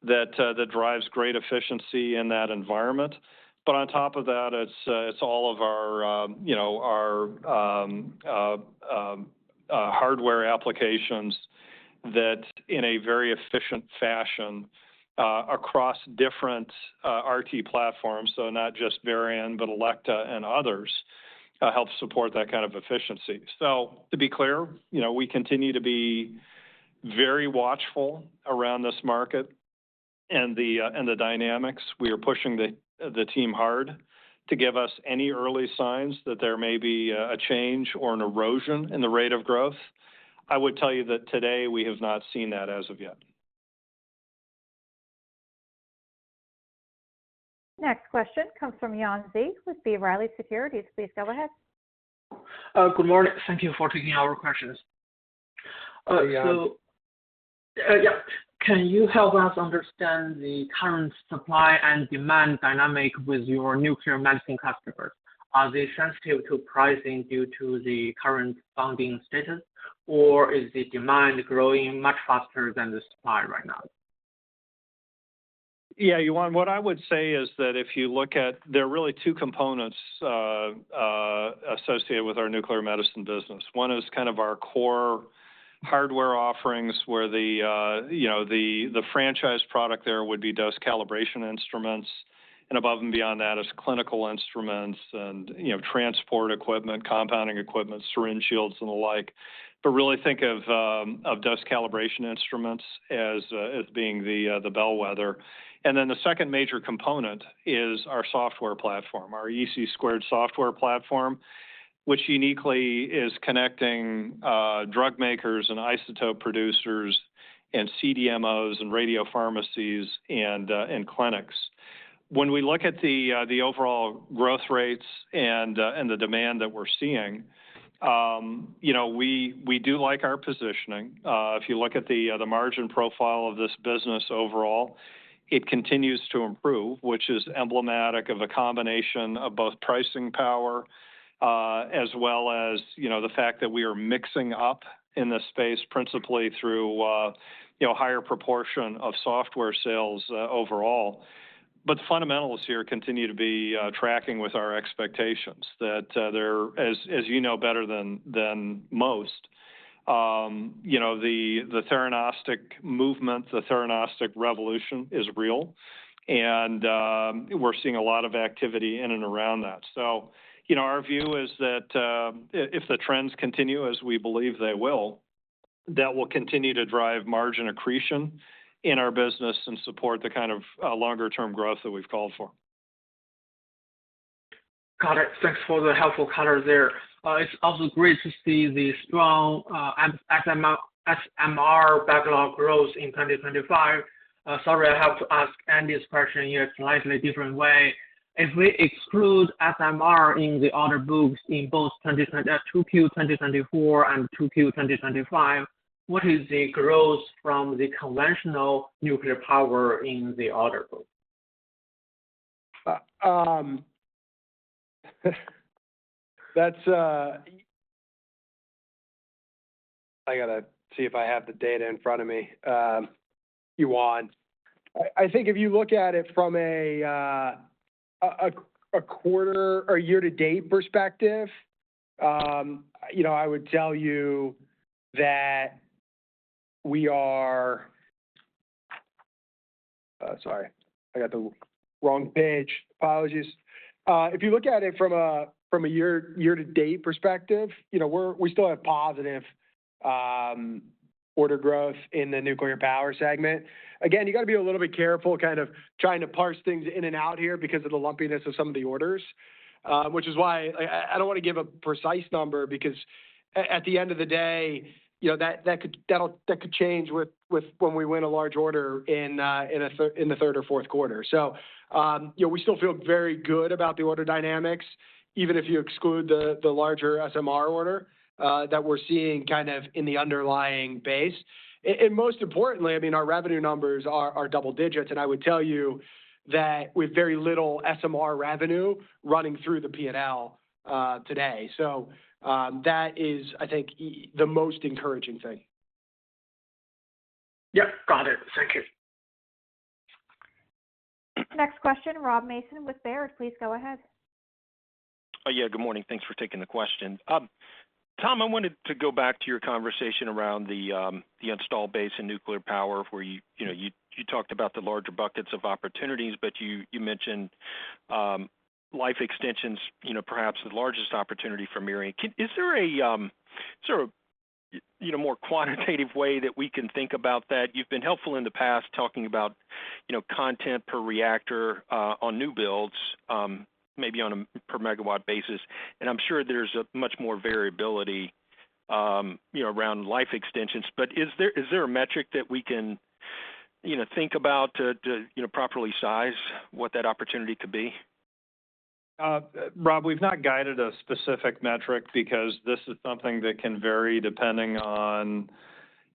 that drives great efficiency in that environment. But on top of that, it's all of our hardware applications that, in a very efficient fashion, across different RT platforms, so not just Varian, but Elekta and others, help support that kind of efficiency. So to be clear, we continue to be very watchful around this market and the dynamics. We are pushing the team hard to give us any early signs that there may be a change or an erosion in the rate of growth. I would tell you that today we have not seen that as of yet. Next question comes from Yan Zi with B. Riley Securities. Please go ahead. Good morning. Thank you for taking our questions. Can you help us understand the current supply and demand dynamic with your nuclear medicine customers? Are they sensitive to pricing due to the current funding status, or is the demand growing much faster than the supply right now? Yeah, Yuan, what I would say is that if you look at, there are really two components associated with our nuclear medicine business. One is kind of our core hardware offerings, where the franchise product there would be dose calibration instruments, and above and beyond that is clinical instruments and transport equipment, compounding equipment, syringe shields, and the like. But really think of dose calibration instruments as being the bellwether. And then the second major component is our software platform, our EC² software platform, which uniquely is connecting drug makers and isotope producers and CDMOs and radiopharmacies and clinics. When we look at the overall growth rates and the demand that we're seeing, we do like our positioning. If you look at the margin profile of this business overall, it continues to improve, which is emblematic of a combination of both pricing power as well as the fact that we are mixing up in this space principally through higher proportion of software sales overall. But the fundamentals here continue to be tracking with our expectations. That they're, as you know better than most, the theranostic movement, the theranostic revolution is real, and we're seeing a lot of activity in and around that. So, our view is that if the trends continue, as we believe they will, that will continue to drive margin accretion in our business and support the kind of longer-term growth that we've called for. Got it. Thanks for the helpful color there. It's also great to see the strong SMR backlog growth in 2025. Sorry, I have to ask Andy's question in a slightly different way. If we exclude SMR in the order books in both 2Q 2024 and 2Q 2025, what is the growth from the conventional nuclear power in the order book? That's I gotta see if I have the data in front of me, Yuan. I think if you look at it from a quarter or year-to-date perspective, I would tell you that we are. I got the wrong page. Apologies. If you look at it from a year-to-date perspective, we still have positive order growth in the nuclear power segment. Again, you got to be a little bit careful kind of trying to parse things in and out here because of the lumpiness of some of the orders, which is why I don't want to give a precise number because at the end of the day, that could change with when we win a large order in the third or fourth quarter. So, we still feel very good about the order dynamics, even if you exclude the larger SMR order that we're seeing kind of in the underlying base. And most importantly, I mean, our revenue numbers are double digits, and I would tell you that with very little SMR revenue running through the P&L today. So that is, I think, the most encouraging thing. Yep, got it. Thank you. Next question, Rob Mason with Baird. Please go ahead. Yeah, good morning. Thanks for taking the question. Tom, I wanted to go back to your conversation around the install base in nuclear power, where you talked about the larger buckets of opportunities, but you mentioned life extensions, perhaps the largest opportunity for Mirion. Is there a more quantitative way that we can think about that? You've been helpful in the past talking about content per reactor on new builds. Maybe on a per megawatt basis, and I'm sure there's a much more variability, around life extensions. But is there a metric that we can, think about to properly size what that opportunity could be? Rob, we've not guided a specific metric because this is something that can vary depending on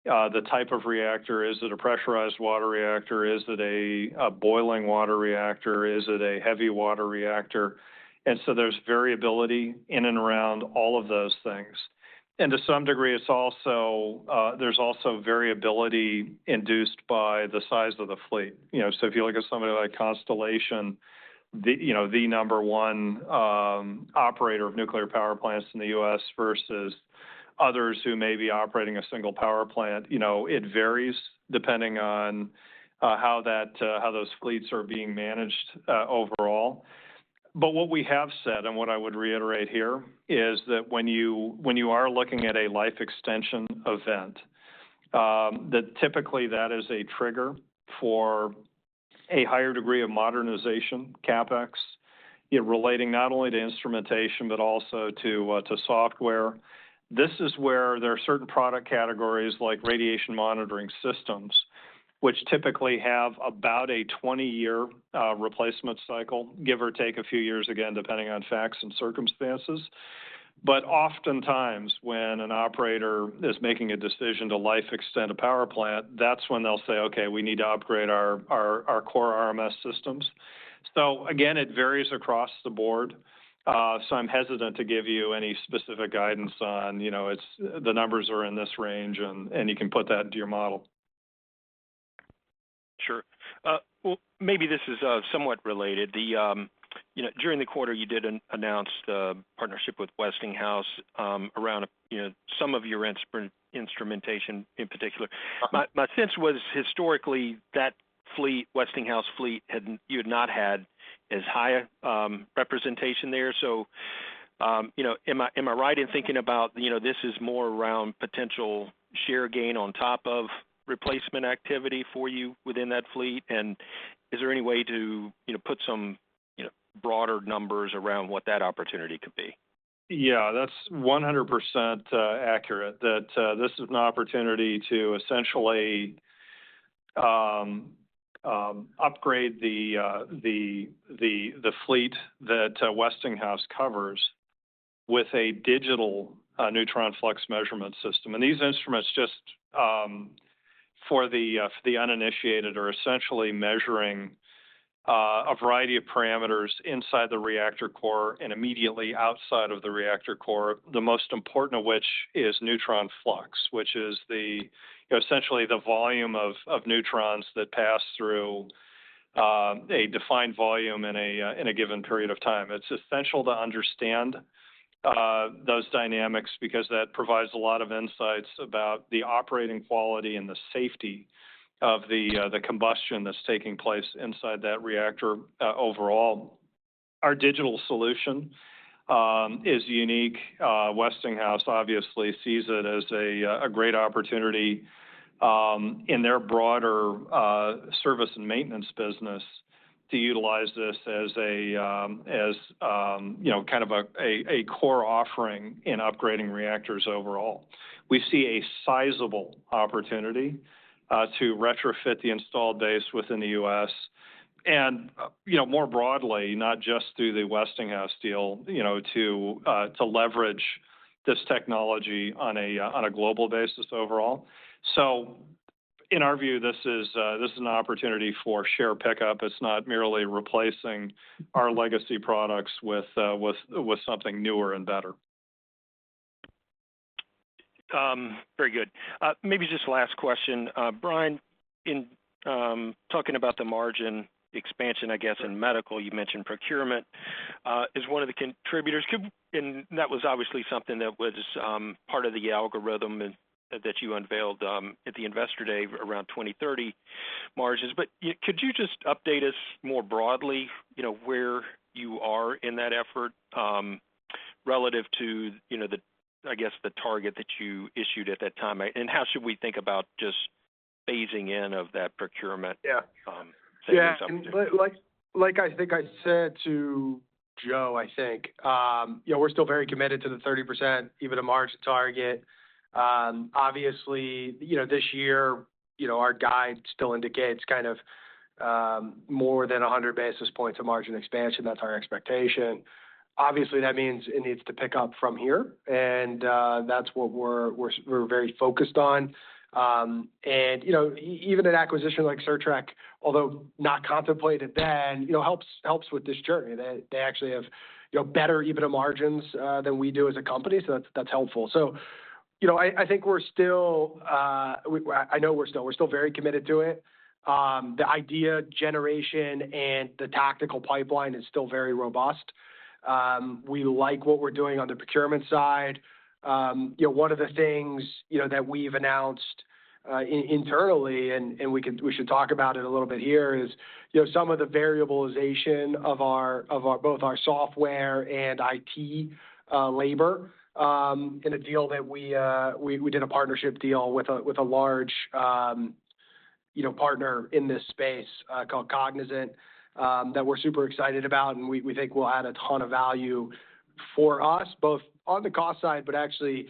the type of reactor. Is it a pressurized water reactor? Is it a boiling water reactor? Is it a heavy water reactor? And so there's variability in and around all of those things. And to some degree, it's also there's also variability induced by the size of the fleet. So if you look at somebody like Constellation, the number one operator of nuclear power plants in the U.S. versus others who may be operating a single power plant, it varies depending on how those fleets are being managed overall. But what we have said, and what I would reiterate here, is that when you are looking at a life extension event, that typically that is a trigger for a higher degree of modernization, CapEx, relating not only to instrumentation but also to software. This is where there are certain product categories like radiation monitoring systems, which typically have about a 20-year replacement cycle, give or take a few years, again, depending on facts and circumstances. But oftentimes when an operator is making a decision to life extend a power plant, that's when they'll say, okay, we need to upgrade our core RMS systems. So again, it varies across the board. So I'm hesitant to give you any specific guidance on, the numbers are in this range and you can put that into your model. Sure. Well, maybe this is somewhat related. During the quarter, you did announce the partnership with Westinghouse around, some of your instrumentation in particular. My sense was historically that Westinghouse fleet, you had not had as high representation there. So, am I right in thinking about, this is more around potential share gain on top of replacement activity for you within that fleet? And is there any way to, put some, broader numbers around what that opportunity could be? Yeah, that's 100% accurate. That this is an opportunity to essentially upgrade the fleet that Westinghouse covers with a digital neutron flux measurement system. And these instruments, just for the uninitiated, are essentially measuring a variety of parameters inside the reactor core and immediately outside of the reactor core, the most important of which is neutron flux, which is essentially the volume of neutrons that pass through a defined volume in a given period of time. It's essential to understand those dynamics because that provides a lot of insights about the operating quality and the safety of the combustion that's taking place inside that reactor overall. Our digital solution is unique. Westinghouse obviously sees it as a great opportunity in their broader service and maintenance business to utilize this as kind of a core offering in upgrading reactors overall. We see a sizable opportunity to retrofit the installed base within the U.S. and more broadly, not just through the Westinghouse deal, to leverage this technology on a global basis overall. So, in our view, this is an opportunity for share pickup. It's not merely replacing our legacy products with something newer and better. Very good. Maybe just last question, Brian. In talking about the margin expansion, I guess in medical, you mentioned procurement is one of the contributors, and that was obviously something that was part of the algorithm that you unveiled at the Investor Day around 2030 margins. But could you just update us more broadly, where you are in that effort relative to, the target that you issued at that time? And how should we think about just phasing in of that procurement? And like I think I said to Joe, we're still very committed to the 30% EBITDA margin target. Obviously, this year, our guide still indicates kind of more than 100 basis points of margin expansion. That's our expectation. Obviously, that means it needs to pick up from here, and that's what we're very focused on. And even an acquisition like Certrec, although not contemplated then, helps with this journey. They actually have better EBITDA margins than we do as a company, so that's helpful. So, I think we're still we're still very committed to it. The idea generation and the tactical pipeline is still very robust. We like what we're doing on the procurement side. One of the things, that we've announced internally, and we should talk about it a little bit here, is, some of the variabilization of our both our software and IT labor. In a deal that we did a partnership deal with a large partner in this space called Cognizant that we're super excited about, and we think will add a ton of value for us, both on the cost side, but actually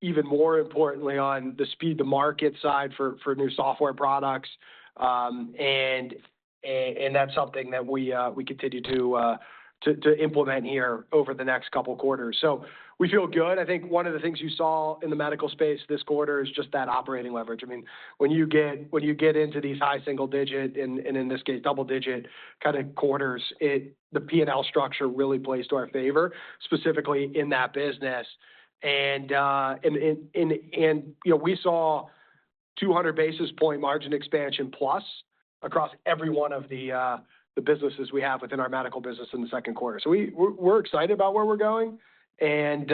even more importantly on the speed to market side for new software products. And that's something that we continue to implement here over the next couple quarters. So we feel good. I think one of the things you saw in the medical space this quarter is just that operating leverage. I mean, when you get into these high single digit and in this case double digit kind of quarters, the P&L structure really plays to our favor, specifically in that business. And we saw 200 basis point margin expansion plus across every one of the businesses we have within our medical business in the second quarter. So we're excited about where we're going, and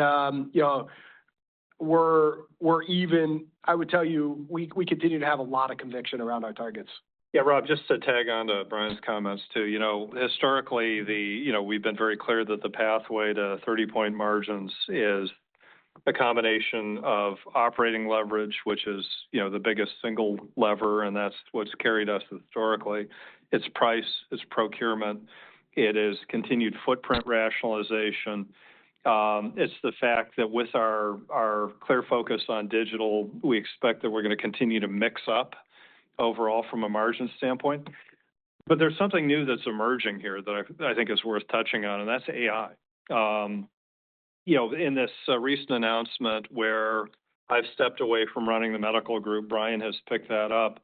we're even. I would tell you, we continue to have a lot of conviction around our targets. Yeah, Rob, just to tag on to Brian's comments too, historically we've been very clear that the pathway to 30-point margins is a combination of operating leverage, which is, the biggest single lever, and that's what's carried us historically. It's price, it's procurement, it is continued footprint rationalization. It's the fact that with our clear focus on digital, we expect that we're going to continue to mix up overall from a margin standpoint. But there's something new that's emerging here that I think is worth touching on, and that's AI. In this recent announcement where I've stepped away from running the medical group, Brian has picked that up.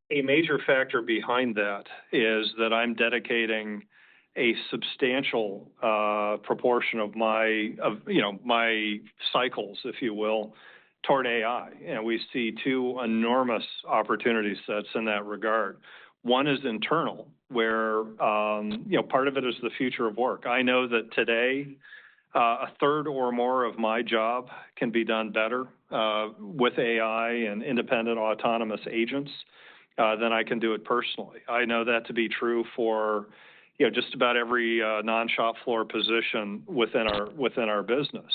A major factor behind that is that I'm dedicating a substantial proportion of my cycles, if you will, toward AI, and we see two enormous opportunity sets in that regard. One is internal, where part of it is the future of work. I know that today, a third or more of my job can be done better with AI and independent autonomous agents. than I can do it personally. I know that to be true for just about every non-shop floor position within our business.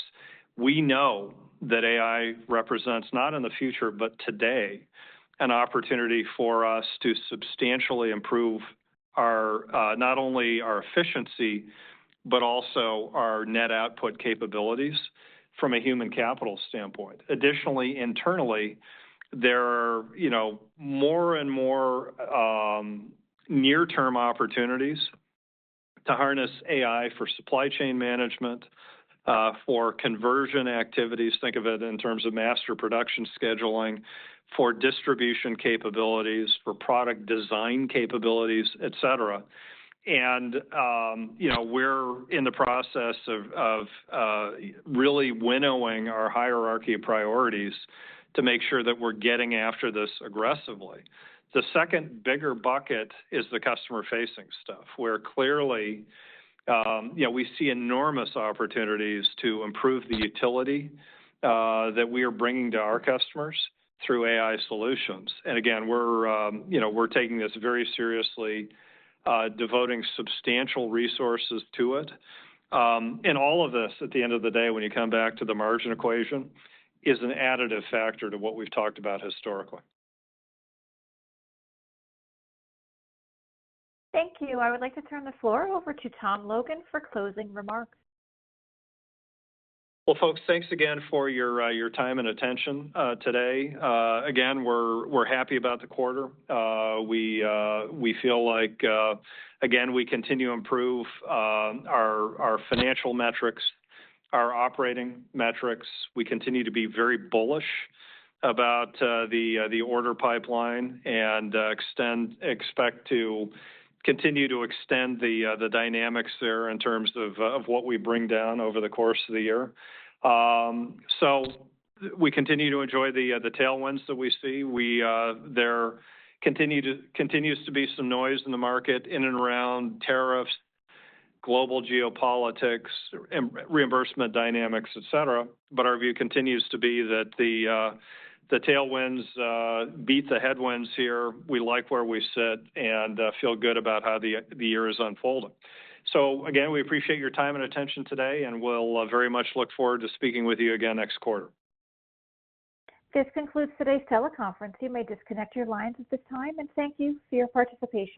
We know that AI represents, not in the future, but today, an opportunity for us to substantially improve our not only our efficiency, but also our net output capabilities from a human capital standpoint. Additionally, internally, there are more and more near-term opportunities to harness AI for supply chain management, for conversion activities. Think of it in terms of master production scheduling, for distribution capabilities, for product design capabilities, et cetera. And, we're in the process of really winnowing our hierarchy of priorities to make sure that we're getting after this aggressively. The second bigger bucket is the customer-facing stuff, where clearly, we see enormous opportunities to improve the utility that we are bringing to our customers through AI solutions. And again, we're taking this very seriously, devoting substantial resources to it. And all of this, at the end of the day, when you come back to the margin equation, is an additive factor to what we've talked about historically. Thank you. I would like to turn the floor over to Tom Logan for closing remarks. Well, folks, thanks again for your time and attention today. Again, we're happy about the quarter. We feel like again we continue to improve our financial metrics, our operating metrics. We continue to be very bullish about the order pipeline and expect to continue to extend the dynamics there in terms of what we bring down over the course of the year. So we continue to enjoy the tailwinds that we see. There continues to be some noise in the market in and around tariffs, global geopolitics, reimbursement dynamics, et cetera. But our view continues to be that the tailwinds beat the headwinds here. We like where we sit and feel good about how the year is unfolding. So again, we appreciate your time and attention today, and we'll very much look forward to speaking with you again next quarter. This concludes today's teleconference. You may disconnect your lines at this time, and thank you for your participation.